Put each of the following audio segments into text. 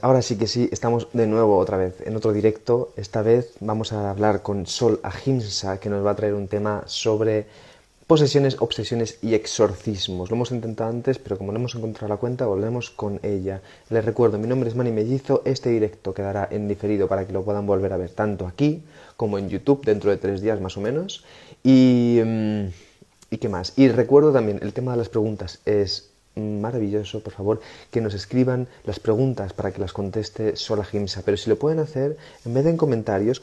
Ahora sí que sí, estamos de nuevo otra vez en otro directo. Esta vez vamos a hablar con Sol Ahimsa, que nos va a traer un tema sobre posesiones, obsesiones y exorcismos. Lo hemos intentado antes, pero como no hemos encontrado la cuenta, volvemos con ella. Les recuerdo, mi nombre es Manny Mellizo. Este directo quedará en diferido para que lo puedan volver a ver tanto aquí como en YouTube dentro de 3 días más o menos. ¿Y qué más? Y recuerdo también, el tema de las preguntas es maravilloso, por favor, que nos escriban las preguntas para que las conteste Sola Gimsa. Pero si lo pueden hacer, en vez de en comentarios,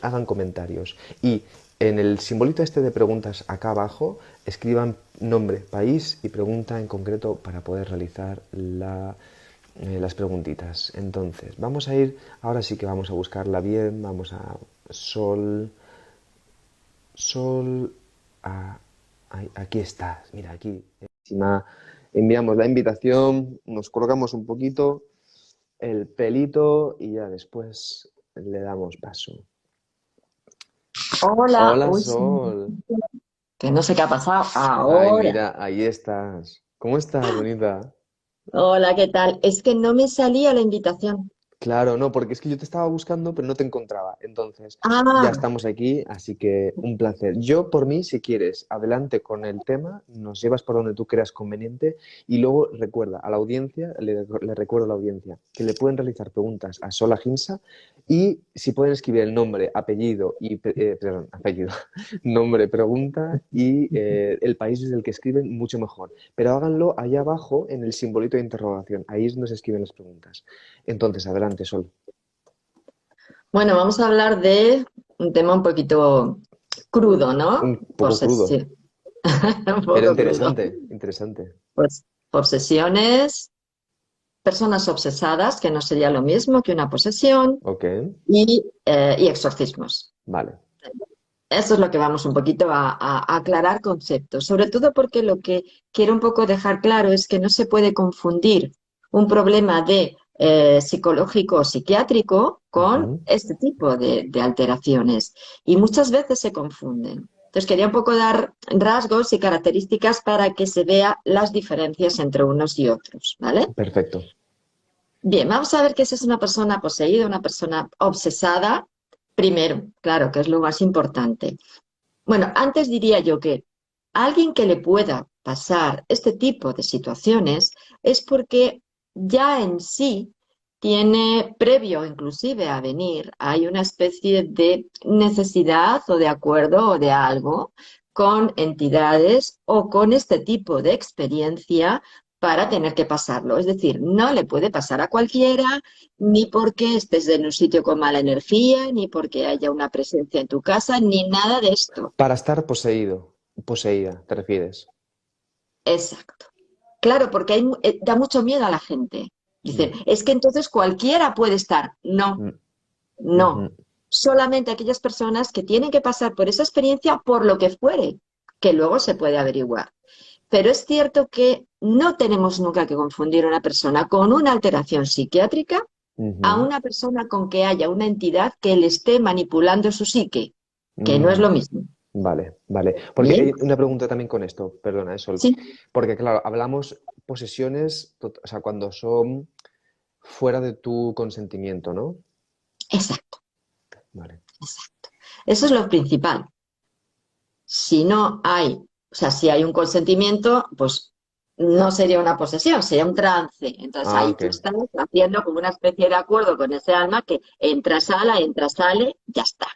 hagan comentarios. Y en el simbolito este de preguntas acá abajo, escriban nombre, país y pregunta en concreto para poder realizar las preguntitas. Entonces, vamos a ir, ahora sí que vamos a buscarla bien, vamos a Sol, Sol, a, aquí estás, mira, aquí. Encima enviamos la invitación, nos colocamos un poquito el pelito y ya después le damos paso. Hola, Hola, uy, sí, Sol. que no sé qué ha pasado Ay, ahora. mira, ahí estás. ¿Cómo estás, bonita? Hola, ¿qué tal? Es que no me salía la invitación. Claro, no, porque es que yo te estaba buscando, pero no te encontraba. Entonces, ya Ah, estamos aquí, así que un placer. Yo, por mí, si quieres, adelante con el tema, nos llevas por donde tú creas conveniente y luego recuerda a la audiencia, le recuerdo a la audiencia, que le pueden realizar preguntas a Sola Gimsa y si pueden escribir el nombre, apellido y, perdón, apellido, nombre, pregunta y el país desde el que escriben, mucho mejor. Pero háganlo allá abajo en el simbolito de interrogación. Ahí es donde se escriben las preguntas. Entonces, adelante, Sol. bueno, vamos a hablar de un tema un poquito crudo, Un ¿no? poco crudo, Posesión. Un pero poco crudo. interesante, interesante. Pues obsesiones, personas obsesadas, que no sería lo mismo que una posesión, Ok, y exorcismos. vale. Eso es lo que vamos un poquito a aclarar conceptos, sobre todo porque lo que quiero un poco dejar claro es que no se puede confundir un problema de psicológico o psiquiátrico con Ujú. este tipo de alteraciones y muchas veces se confunden. Entonces quería un poco dar rasgos y características para que se vea las diferencias entre unos y otros, ¿vale? Perfecto. Bien, vamos a ver que si es una persona poseída, una persona obsesada, primero, claro, que es lo más importante. Bueno, antes diría yo que alguien que le pueda pasar este tipo de situaciones es porque ya en sí tiene, previo inclusive a venir, hay una especie de necesidad o de acuerdo o de algo con entidades o con este tipo de experiencia para tener que pasarlo. Es decir, no le puede pasar a cualquiera, ni porque estés en un sitio con mala energía, ni porque haya una presencia en tu casa, ni nada de esto. Para estar poseído, poseída, ¿te refieres? Exacto. Claro, porque da mucho miedo a la gente. Dicen, Mm, es que entonces cualquiera puede estar. No, mm, no. ujú. Solamente aquellas personas que tienen que pasar por esa experiencia por lo que fuere, que luego se puede averiguar. Pero es cierto que no tenemos nunca que confundir a una persona con una alteración psiquiátrica a Ujú. una persona con que haya una entidad que le esté manipulando su psique, que no es Mm, lo mismo. vale, vale. Porque Bien, hay una pregunta también con esto, perdona, Sol. sí, Porque claro, hablamos posesiones, o sea, cuando son fuera de tu consentimiento, ¿no? exacto, Vale. exacto. Eso es lo principal. Si no hay, o sea, si hay un consentimiento, pues no sería una posesión, sería un trance. Entonces Ah, ahí ok. tú estás haciendo como una especie de acuerdo con ese alma que entra, sale, ya está.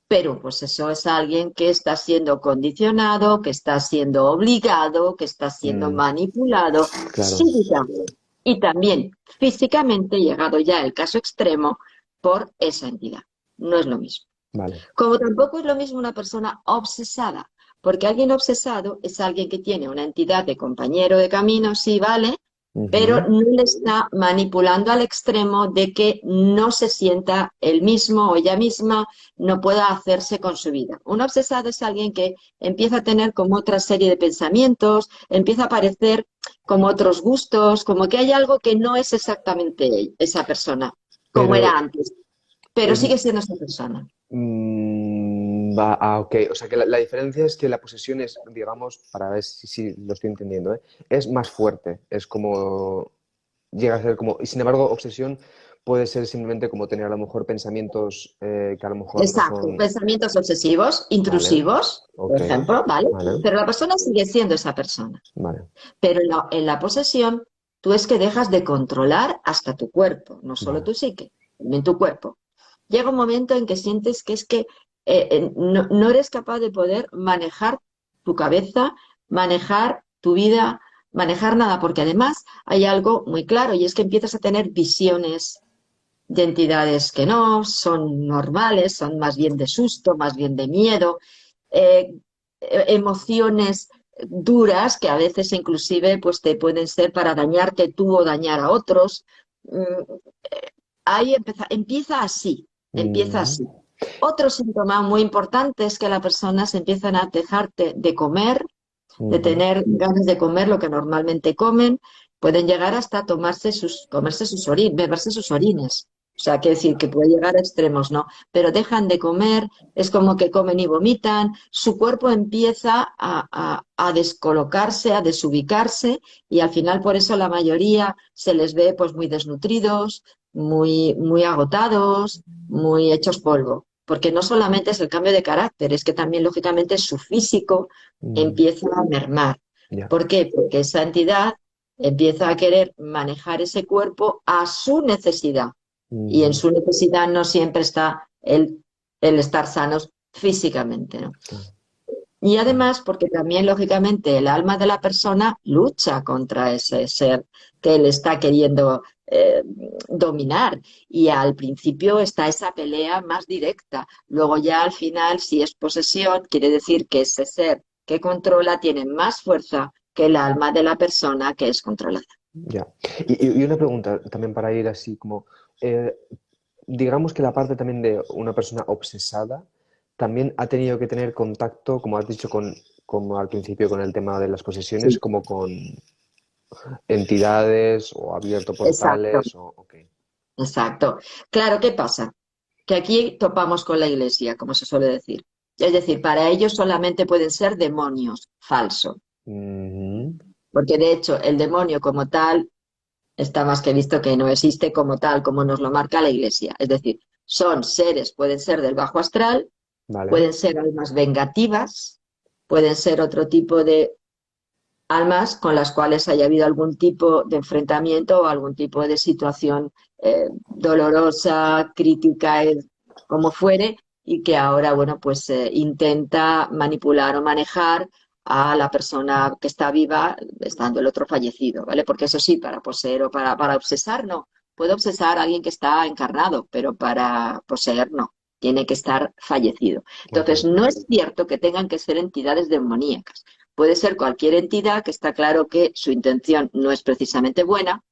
Pero pues eso es alguien que está siendo condicionado, que está siendo obligado, que está siendo Mm, manipulado claro. psíquicamente y también físicamente, llegado ya el caso extremo, por esa entidad. No es lo mismo. Vale. Como tampoco es lo mismo una persona obsesada, porque alguien obsesado es alguien que tiene una entidad de compañero de camino, sí, vale, pero Ujú. no le está manipulando al extremo de que no se sienta él mismo o ella misma, no pueda hacerse con su vida. Un obsesado es alguien que empieza a tener como otra serie de pensamientos, empieza a aparecer como otros gustos, como que hay algo que no es exactamente esa persona, como Pero era antes, pero es, sigue siendo esa persona. ok. O sea que la diferencia es que la posesión es, digamos, para ver si lo estoy entendiendo, ¿eh? Es más fuerte. Es como. Llega a ser como. Y sin embargo, obsesión puede ser simplemente como tener a lo mejor pensamientos que a lo mejor no Exacto, son... pensamientos obsesivos, Vale, intrusivos, por ok, ejemplo, ¿vale? vale, Pero la persona sigue siendo esa persona. vale, Pero en la posesión, tú es que dejas de controlar hasta tu cuerpo, no solo vale. tu psique, también tu cuerpo. Llega un momento en que sientes que es que no eres capaz de poder manejar tu cabeza, manejar tu vida, manejar nada, porque además hay algo muy claro y es que empiezas a tener visiones de entidades que no son normales, son más bien de susto, más bien de miedo, eh, emociones duras que a veces inclusive pues te pueden ser para dañarte tú o dañar a otros. Mm, Ahí empieza así, empieza Mm, así. Otro síntoma muy importante es que las personas empiezan a dejarte de comer, de ujú, tener ganas de comer lo que normalmente comen, pueden llegar hasta comerse sus orines, beberse sus orines. O sea, quiere decir que puede llegar a extremos, ¿no? Pero dejan de comer, es como que comen y vomitan, su cuerpo empieza a descolocarse, a desubicarse, y al final por eso la mayoría se les ve pues muy desnutridos, muy agotados, muy hechos polvo. Porque no solamente es el cambio de carácter, es que también lógicamente su físico mm, empieza a mermar. ya, ¿Por qué? Porque esa entidad empieza a querer manejar ese cuerpo a su necesidad. Y en ujú, su necesidad no siempre está el estar sanos físicamente, ¿no? claro, Y vale, además porque también, lógicamente, el alma de la persona lucha contra ese ser que le está queriendo dominar. Y al principio está esa pelea más directa. Luego ya al final, si es posesión, quiere decir que ese ser que controla tiene más fuerza que el alma de la persona que es controlada. ya. Y una pregunta también para ir así como, eh, digamos que la parte también de una persona obsesada también ha tenido que tener contacto, como has dicho, como al principio con el tema de las posesiones, Sí, como con entidades o abierto exacto, portales o... Ok. exacto. Claro, ¿qué pasa? Que aquí topamos con la iglesia, como se suele decir. Es decir, para ellos solamente pueden ser demonios, falso. Ujú, Porque de hecho el demonio como tal está más que visto que no existe como tal, como nos lo marca la iglesia. Es decir, son seres, pueden ser del bajo astral, vale. pueden ser almas vengativas, pueden ser otro tipo de almas con las cuales haya habido algún tipo de enfrentamiento o algún tipo de situación dolorosa, crítica, como fuere, y que ahora, bueno, pues intenta manipular o manejar a la persona que está viva, estando el otro fallecido, ¿vale? Porque eso sí, para poseer o para obsesar, no. Puede obsesar a alguien que está encarnado, pero para poseer, no. Tiene que estar fallecido. Ok. Entonces, no es cierto que tengan que ser entidades demoníacas. Puede ser cualquier entidad que está claro que su intención no es precisamente buena,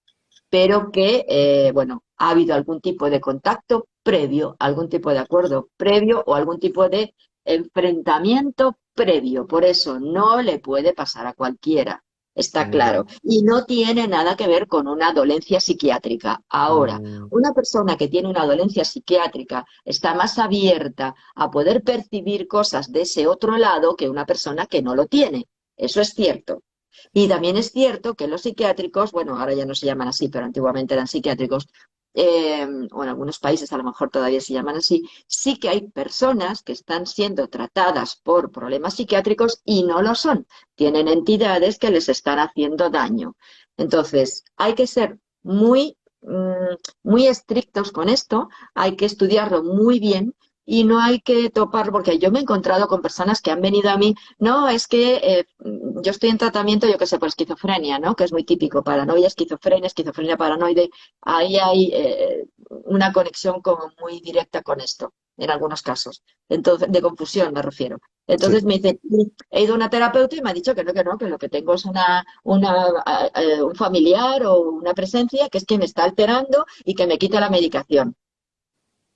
pero que, bueno, ha habido algún tipo de contacto previo, algún tipo de acuerdo previo o algún tipo de enfrentamiento previo. Por eso no le puede pasar a cualquiera, está Ya. claro. Y no tiene nada que ver con una dolencia psiquiátrica. Ahora, Mm, una persona que tiene una dolencia psiquiátrica está más abierta a poder percibir cosas de ese otro lado que una persona que no lo tiene. Eso es cierto. Y también es cierto que los psiquiátricos, bueno, ahora ya no se llaman así, pero antiguamente eran psiquiátricos, o en algunos países a lo mejor todavía se llaman así, sí que hay personas que están siendo tratadas por problemas psiquiátricos y no lo son. Tienen entidades que les están haciendo daño. Entonces, hay que ser muy estrictos con esto, hay que estudiarlo muy bien. Y no hay que topar, porque yo me he encontrado con personas que han venido a mí, no, es que yo estoy en tratamiento, yo qué sé, por esquizofrenia, ¿no? Que es muy típico, paranoia, esquizofrenia, esquizofrenia paranoide. Ahí hay una conexión como muy directa con esto, en algunos casos. Entonces, de confusión me refiero. Entonces sí. me dice, he ido a una terapeuta y me ha dicho que no, que lo que tengo es un familiar o una presencia que es que me está alterando y que me quita la medicación.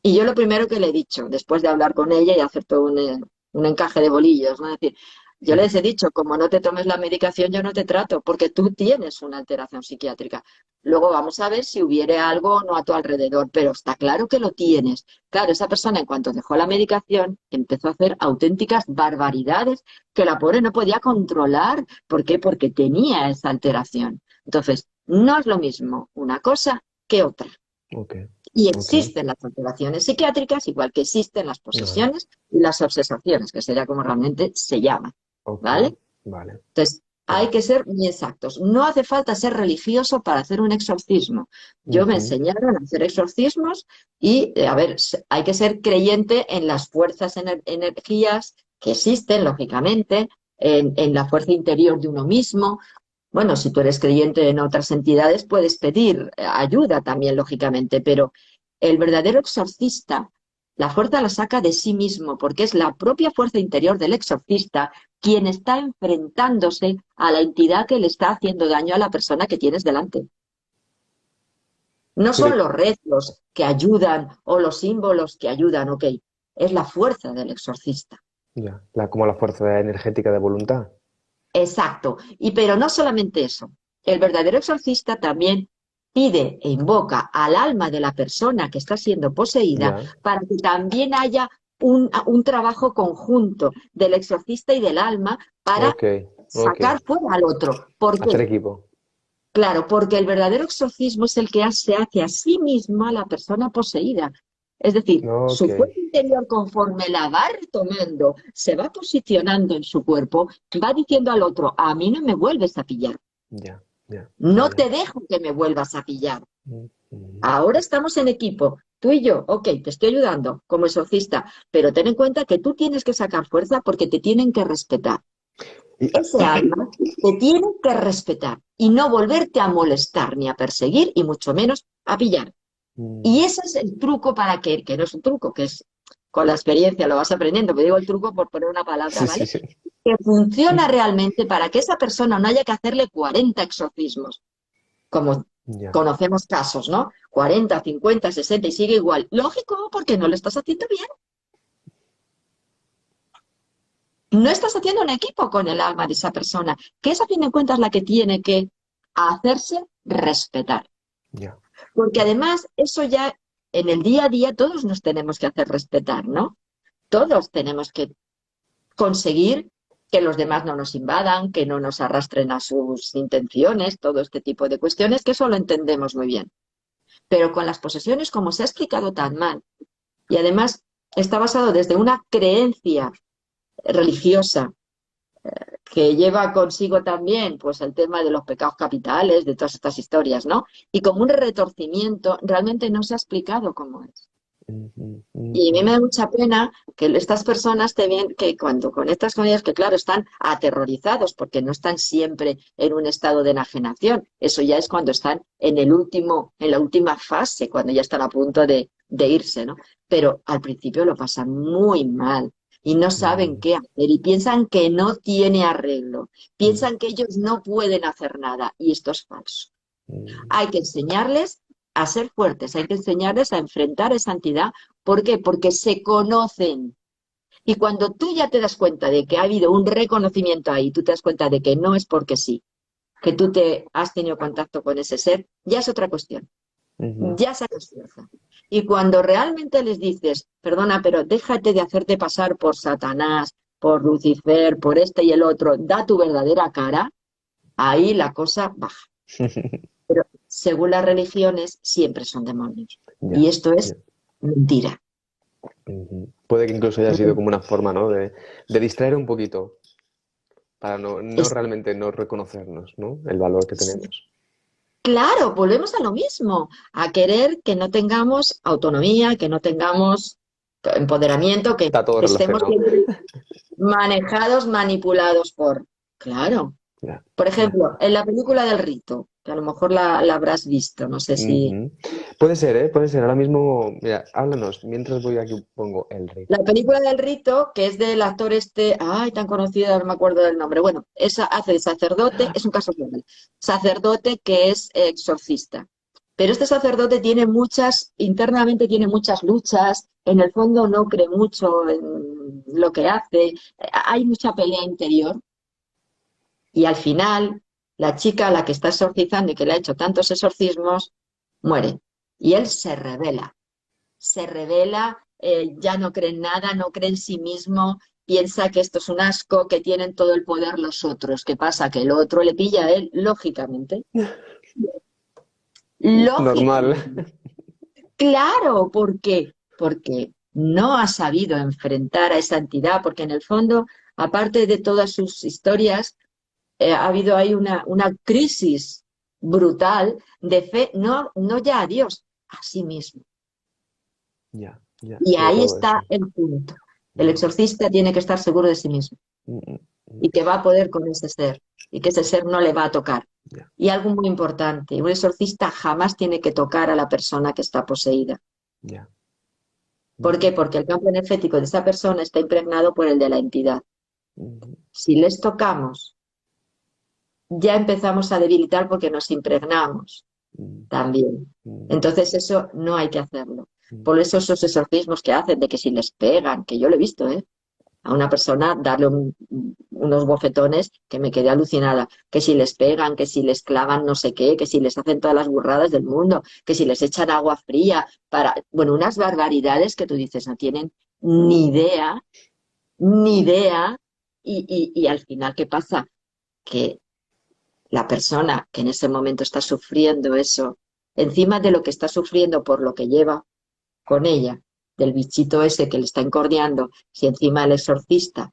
Y yo lo primero que le he dicho, después de hablar con ella y hacer todo un encaje de bolillos, ¿no? Es decir, yo Mm, les he dicho, como no te tomes la medicación, yo no te trato, porque tú tienes una alteración psiquiátrica. Luego vamos a ver si hubiere algo o no a tu alrededor, pero está claro que lo tienes. Claro, esa persona en cuanto dejó la medicación empezó a hacer auténticas barbaridades que la pobre no podía controlar. ¿Por qué? Porque tenía esa alteración. Entonces, no es lo mismo una cosa que otra. ok. Y Ok. existen las alteraciones psiquiátricas, igual que existen las Vale. posesiones y las obsesaciones, que sería como realmente se llama, Ok. ¿vale? Vale. Entonces, hay Vale. que ser muy exactos. No hace falta ser religioso para hacer un exorcismo. Yo me Ujú. enseñaron a hacer exorcismos y, a ver, hay que ser creyente en las fuerzas, energías que existen, lógicamente, en la fuerza interior de uno mismo. Bueno, si tú eres creyente en otras entidades, puedes pedir ayuda también, lógicamente, pero el verdadero exorcista, la fuerza la saca de sí mismo, porque es la propia fuerza interior del exorcista quien está enfrentándose a la entidad que le está haciendo daño a la persona que tienes delante. No Pero, son los rezos que ayudan o los símbolos que ayudan, ok, es la fuerza del exorcista. ya, como la fuerza energética de voluntad. Exacto. Y pero no solamente eso. El verdadero exorcista también pide e invoca al alma de la persona que está siendo poseída Ya. para que también haya un trabajo conjunto del exorcista y del alma para Ok. Ok. sacar fuera al otro. ¿Por Hacer qué? equipo. Claro, porque el verdadero exorcismo es el que se hace a sí mismo a la persona poseída. Es decir, Ok. su fuerza interior, conforme la va retomando, se va posicionando en su cuerpo, va diciendo al otro, a mí no me vuelves a pillar, Ya. Ya. Ya. no Ya. te dejo que me vuelvas a pillar. Ujú. Ahora estamos en equipo, tú y yo, ok, te estoy ayudando como exorcista, pero ten en cuenta que tú tienes que sacar fuerza porque te tienen que respetar. Y, Ese alma te tiene que respetar y no volverte a molestar ni a perseguir y mucho menos a pillar. mm, Y ese es el truco para que no es un truco, que es con la experiencia lo vas aprendiendo, pero digo el truco por poner una palabra, sí, sí, ¿vale? sí. Que funciona realmente para que esa persona no haya que hacerle 40 exorcismos, como Ya. conocemos casos, ¿no? 40, 50, 60 y sigue igual. Lógico, porque no lo estás haciendo bien. No estás haciendo un equipo con el alma de esa persona, que esa, a fin de cuentas, es la que tiene que hacerse respetar. Ya. Porque Ya. además, eso ya en el día a día todos nos tenemos que hacer respetar, ¿no? Todos tenemos que conseguir que los demás no nos invadan, que no nos arrastren a sus intenciones, todo este tipo de cuestiones que eso lo entendemos muy bien. Pero con las posesiones, como se ha explicado tan mal, y además está basado desde una creencia religiosa que lleva consigo también pues el tema de los pecados capitales, de todas estas historias, ¿no? Y como un retorcimiento, realmente no se ha explicado cómo es. Ujú, Y a mí ujú. me da mucha pena que estas personas te ven que cuando conectas con ellas, que claro, están aterrorizados porque no están siempre en un estado de enajenación. Eso ya es cuando están en el último, en la última fase, cuando ya están a punto de irse, ¿no? Pero al principio lo pasan muy mal y no saben Mm, qué hacer y piensan que no tiene arreglo, mm, piensan que ellos no pueden hacer nada y esto es falso. mm, Hay que enseñarles a ser fuertes, hay que enseñarles a enfrentar esa entidad. ¿Por qué? Porque se conocen. Y cuando tú ya te das cuenta de que ha habido un reconocimiento ahí, tú te das cuenta de que no es porque sí, que tú te has tenido contacto con ese ser, ya es otra cuestión. ujú. Ya sacas fuerza. Y cuando realmente les dices, perdona, pero déjate de hacerte pasar por Satanás, por Lucifer, por este y el otro, da tu verdadera cara, ahí la cosa baja. Pero según las religiones, siempre son demonios. Y Ya. esto Ya. es mentira. Ujú. Puede que incluso haya sido como una forma, ¿no? De distraer un poquito, para no Es, realmente no reconocernos, ¿no? El valor que tenemos. claro, volvemos a lo mismo, a querer que no tengamos autonomía, que no tengamos empoderamiento, que Está todo estemos relacionado. siempre manejados, manipulados por... Claro. Ya, Por ya. ejemplo, en la película del rito, que a lo mejor la habrás visto, no sé si... Ujú. Puede ser, ¿eh? Puede ser. Ahora mismo, mira, háblanos. Mientras voy aquí pongo el La rito. película del rito, que es del actor este, ay, tan conocido, no me acuerdo del nombre. Bueno, esa hace de sacerdote, es un caso real. Sacerdote que es exorcista. Pero este sacerdote tiene muchas, internamente tiene muchas luchas, en el fondo no cree mucho en lo que hace, hay mucha pelea interior y al final la chica a la que está exorcizando y que le ha hecho tantos exorcismos muere y él se revela, ya no cree en nada, no cree en sí mismo, piensa que esto es un asco, que tienen todo el poder los otros. ¿Qué pasa? Que el otro le pilla a él, lógicamente. Normal. Lógicamente. Claro, ¿por qué? Porque no ha sabido enfrentar a esa entidad, porque en el fondo, aparte de todas sus historias, ha habido ahí una crisis brutal de fe, no, no ya a Dios, a sí mismo. ya, Y sobre ahí todo está eso. el punto. El Mm, exorcista tiene que estar seguro de sí mismo mm, mm, mm, y que va a poder con ese ser y que ese ser no le va a tocar. ya, Y algo muy importante, un exorcista jamás tiene que tocar a la persona que está poseída. ya. ¿Por qué? Mm, Porque el campo energético de esa persona está impregnado por el de la entidad. mm, Si les tocamos, ya empezamos a debilitar porque nos impregnamos mm, también. mm, Entonces eso no hay que hacerlo. mm. Por eso esos exorcismos que hacen de que si les pegan, que yo lo he visto, ¿eh? A una persona darle unos bofetones que me quedé alucinada, que si les pegan, que si les clavan no sé qué, que si les hacen todas las burradas del mundo, que si les echan agua fría para, bueno, unas barbaridades que tú dices, no tienen ni idea, y al final, ¿qué pasa? Que la persona que en ese momento está sufriendo eso, encima de lo que está sufriendo por lo que lleva con ella, del bichito ese que le está encordeando, si encima el exorcista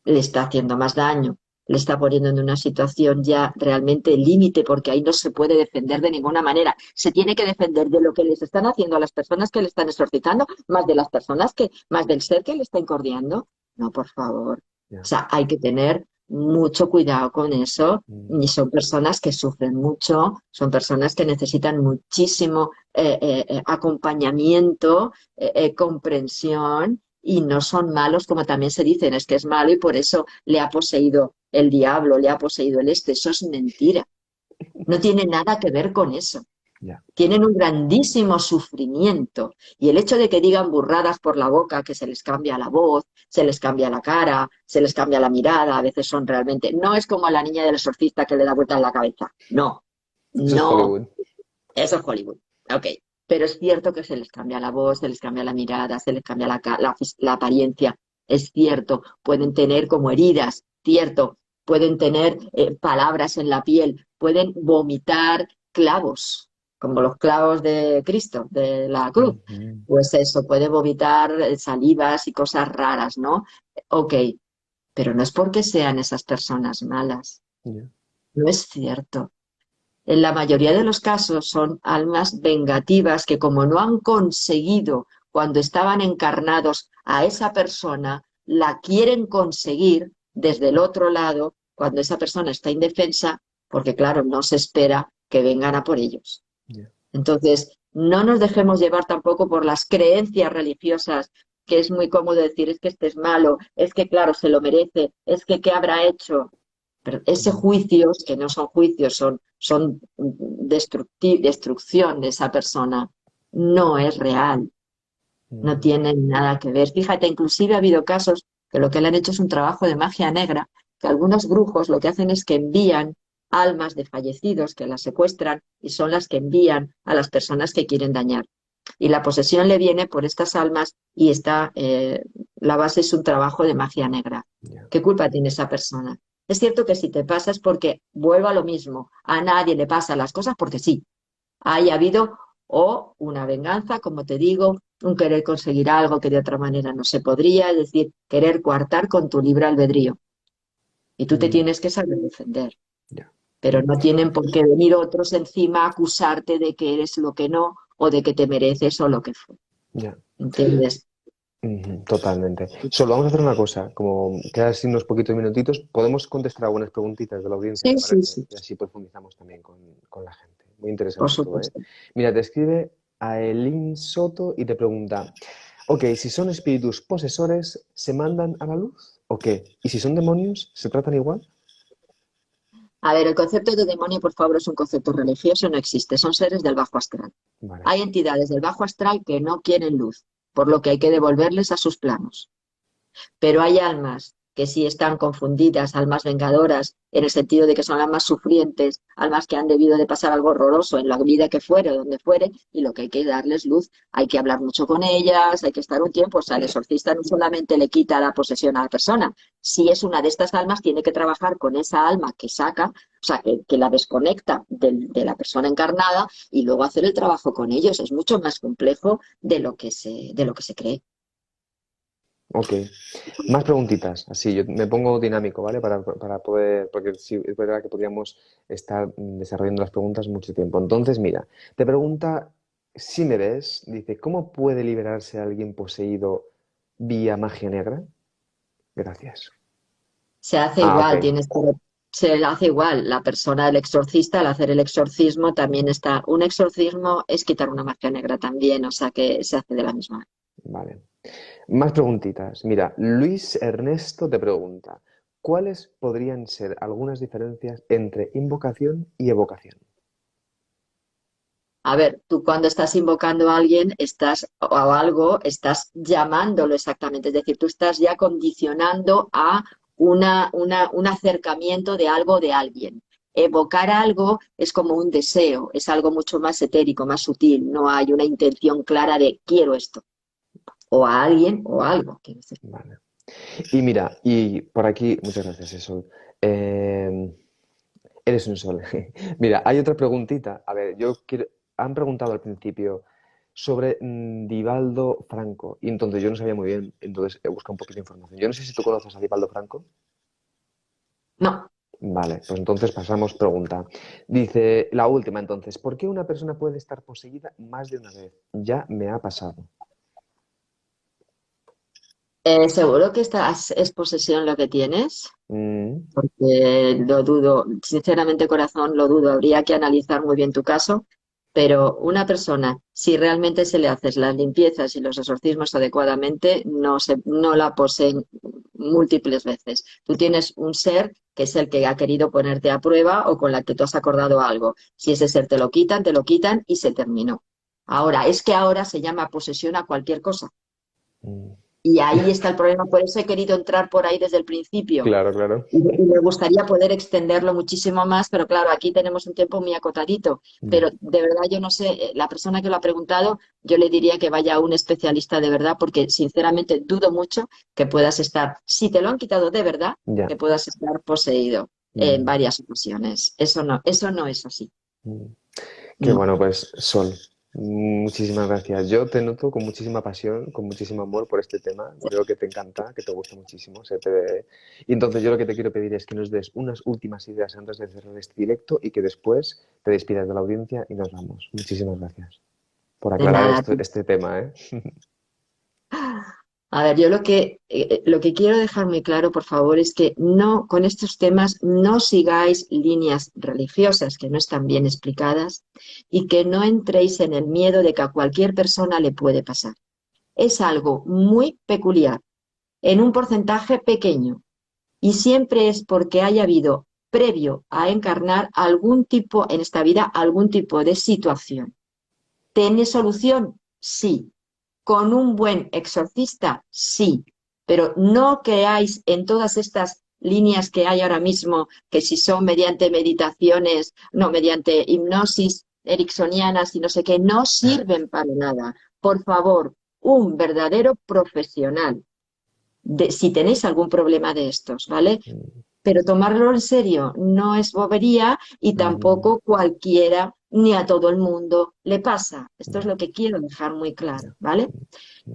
le está haciendo más daño, le está poniendo en una situación ya realmente límite, porque ahí no se puede defender de ninguna manera. Se tiene que defender de lo que les están haciendo a las personas que le están exorcizando, más de las personas que, más del ser que le está incordiando. No, por favor. O Ya. sea, hay que tener mucho cuidado con eso. Mm, Y son personas que sufren mucho, son personas que necesitan muchísimo acompañamiento, comprensión, y no son malos como también se dicen, es que es malo y por eso le ha poseído el diablo, le ha poseído el este. Eso es mentira. No tiene nada que ver con eso. ya. Tienen un grandísimo sufrimiento y el hecho de que digan burradas por la boca, que se les cambia la voz, se les cambia la cara, se les cambia la mirada, a veces son realmente, no es como la niña del exorcista que le da vuelta en la cabeza, no, Eso es no, Hollywood. eso es Hollywood. Ok. Pero es cierto que se les cambia la voz, se les cambia la mirada, se les cambia la apariencia. Es cierto. Pueden tener como heridas, cierto. Pueden tener palabras en la piel. Pueden vomitar clavos, como los clavos de Cristo, de la cruz. Ujú, Pues eso, puede vomitar salivas y cosas raras, ¿no? Ok. Pero no es porque sean esas personas malas. ya. No es cierto. En la mayoría de los casos son almas vengativas que como no han conseguido cuando estaban encarnados a esa persona, la quieren conseguir desde el otro lado cuando esa persona está indefensa, porque claro, no se espera que vengan a por ellos. Ya. Entonces, no nos dejemos llevar tampoco por las creencias religiosas, que es muy cómodo decir, es que este es malo, es que claro, se lo merece, es que qué habrá hecho. Pero ese Ujú, juicio, que no son juicios, son destrucción de esa persona, no es real, no ujú, tiene nada que ver. Fíjate, inclusive ha habido casos que lo que le han hecho es un trabajo de magia negra, que algunos brujos lo que hacen es que envían almas de fallecidos, que las secuestran y son las que envían a las personas que quieren dañar. Y la posesión le viene por estas almas y la base es un trabajo de magia negra. ya. ¿Qué culpa tiene esa persona? Es cierto que si te pasa es porque vuelvo a lo mismo. A nadie le pasan las cosas porque sí. Haya habido o una venganza, como te digo, un querer conseguir algo que de otra manera no se podría, es decir, querer coartar con tu libre albedrío. Y tú te Mm, tienes que saber defender. ya. Pero no tienen por qué venir otros encima a acusarte de que eres lo que no o de que te mereces o lo que fue. Ya. ¿Entiendes? Ujú, totalmente. Solo vamos a hacer una cosa, como quedan así unos poquitos minutitos, podemos contestar algunas preguntitas de la audiencia, Sí, ¿te sí, parece? sí, Y así profundizamos también con la gente. Muy por interesante todo, ¿eh? supuesto. Mira, te escribe Aelin Soto y te pregunta, ok, si son espíritus posesores, ¿se mandan a la luz? ¿O qué? ¿Y si son demonios, se tratan igual? A ver, el concepto de demonio, por favor, es un concepto religioso, no existe, son seres del bajo astral. Vale. Hay entidades del bajo astral que no quieren luz, por lo que hay que devolverles a sus planos. Pero hay almas que sí están confundidas, almas vengadoras, en el sentido de que son las más sufrientes, almas que han debido de pasar algo horroroso en la vida que fuere, donde fuere, y lo que hay que darles luz, hay que hablar mucho con ellas, hay que estar un tiempo, o sea, el exorcista no solamente le quita la posesión a la persona, si es una de estas almas, tiene que trabajar con esa alma que saca, o sea, que la desconecta de la persona encarnada y luego hacer el trabajo con ellos. Es mucho más complejo de lo que se cree. Ok. Más preguntitas, así, yo me pongo dinámico, ¿vale? Para poder, porque sí, es verdad que podríamos estar desarrollando las preguntas mucho tiempo. Entonces, mira, te pregunta, si me ves, dice, ¿cómo puede liberarse alguien poseído vía magia negra? Gracias. Se hace Ah, ok. igual, se hace igual. La persona, el exorcista, al hacer el exorcismo también está. Un exorcismo es quitar una magia negra también, o sea que se hace de la misma manera. Vale. Más preguntitas. Mira, Luis Ernesto te pregunta, ¿cuáles podrían ser algunas diferencias entre invocación y evocación? A ver, tú cuando estás invocando a alguien, o a algo, estás llamándolo exactamente. Es decir, tú estás ya condicionando a un acercamiento de algo o de alguien. Evocar algo es como un deseo, es algo mucho más etérico, más sutil. No hay una intención clara de quiero esto, o a alguien o a algo. Quiero decir. Vale. Y mira, y por aquí, muchas gracias, Sol. Eh, eres un sol. Mira, hay otra preguntita. A ver, han preguntado al principio sobre Divaldo Franco. Y entonces yo no sabía muy bien, entonces he buscado un poquito de información. Yo no sé si tú conoces a Divaldo Franco. No, Vale, pues entonces pasamos pregunta. Dice la última entonces, ¿por qué una persona puede estar poseída más de una vez? Ya me ha pasado. seguro que es posesión lo que tienes, Mm, porque lo dudo, sinceramente corazón lo dudo, habría que analizar muy bien tu caso, pero una persona, si realmente se le haces las limpiezas y los exorcismos adecuadamente, no la poseen múltiples veces. Tú tienes un ser que es el que ha querido ponerte a prueba o con la que tú has acordado algo. Si ese ser te lo quitan y se terminó. Ahora, es que ahora se llama posesión a cualquier cosa. mm. Y ahí está el problema, por eso he querido entrar por ahí desde el principio. Claro, claro. Y me gustaría poder extenderlo muchísimo más, pero claro, aquí tenemos un tiempo muy acotadito. Ya. Pero de verdad yo no sé, la persona que lo ha preguntado, yo le diría que vaya a un especialista de verdad, porque sinceramente dudo mucho que puedas estar, si te lo han quitado de verdad, Ya. que puedas estar poseído en Mm, varias ocasiones. Eso no es así. mm. Qué No. bueno, pues Sol, muchísimas gracias. Yo te noto con muchísima pasión, con muchísimo amor por este tema. Veo que te encanta, que te gusta muchísimo. Y entonces yo lo que te quiero pedir es que nos des unas últimas ideas antes de cerrar este directo y que después te despidas de la audiencia y nos vamos. Muchísimas gracias por De aclarar nada. este tema, ¿eh? A ver, yo lo que quiero dejar muy claro, por favor, es que no, con estos temas no sigáis líneas religiosas que no están bien explicadas y que no entréis en el miedo de que a cualquier persona le puede pasar. Es algo muy peculiar, en un porcentaje pequeño, y siempre es porque haya habido, previo a encarnar algún tipo, en esta vida, algún tipo de situación. ¿Tiene solución? Sí. ¿Con un buen exorcista? Sí. Pero no creáis en todas estas líneas que hay ahora mismo, que si son mediante meditaciones, no, mediante hipnosis ericksonianas y no sé qué, no sirven para nada. Por favor, un verdadero profesional, si tenéis algún problema de estos, ¿vale? Pero tomarlo en serio no es bobería y Mm, tampoco cualquiera ni a todo el mundo le pasa. Esto es lo que quiero dejar muy claro, ¿vale?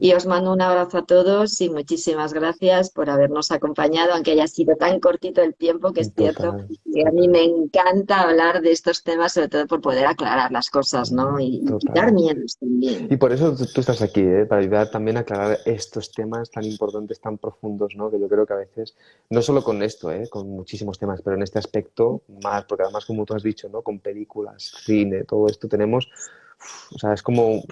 Y os mando un abrazo a todos y muchísimas gracias por habernos acompañado, aunque haya sido tan cortito el tiempo, que es cierto total, que a mí total, me encanta hablar de estos temas, sobre todo por poder aclarar las cosas, ¿no? Y quitar total. miedos también. Y por eso tú estás aquí, ¿eh? Para ayudar también a aclarar estos temas tan importantes, tan profundos, ¿no? Que yo creo que a veces, no solo con esto, ¿eh? Con muchísimos temas, pero en este aspecto más, porque además, como tú has dicho, ¿no? Con películas, cine, todo esto tenemos, o sea, es como,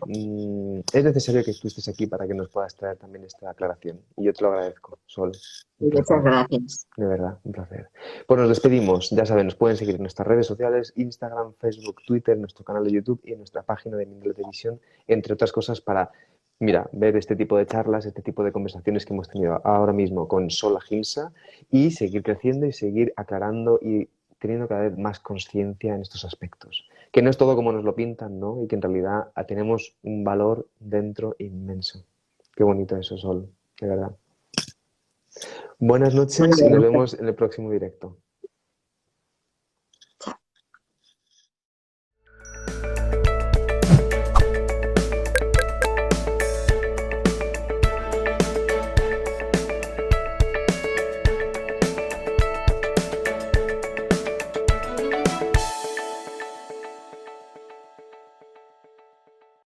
es necesario que tú estés aquí para que nos puedas traer también esta aclaración. Y yo te lo agradezco, Sol, un Muchas placer. gracias. De verdad, un placer. Pues nos despedimos. Ya saben, nos pueden seguir en nuestras redes sociales, Instagram, Facebook, Twitter, nuestro canal de YouTube y en nuestra página de Mindelo Televisión, entre otras cosas, para mira, ver este tipo de charlas, este tipo de conversaciones que hemos tenido ahora mismo con Sol Ahimsa y seguir creciendo y seguir aclarando y teniendo cada vez más conciencia en estos aspectos. Que no es todo como nos lo pintan, ¿no? Y que en realidad tenemos un valor dentro inmenso. Qué bonito eso, Sol, de verdad. Buenas Muy noches y nos bien. vemos en el próximo directo.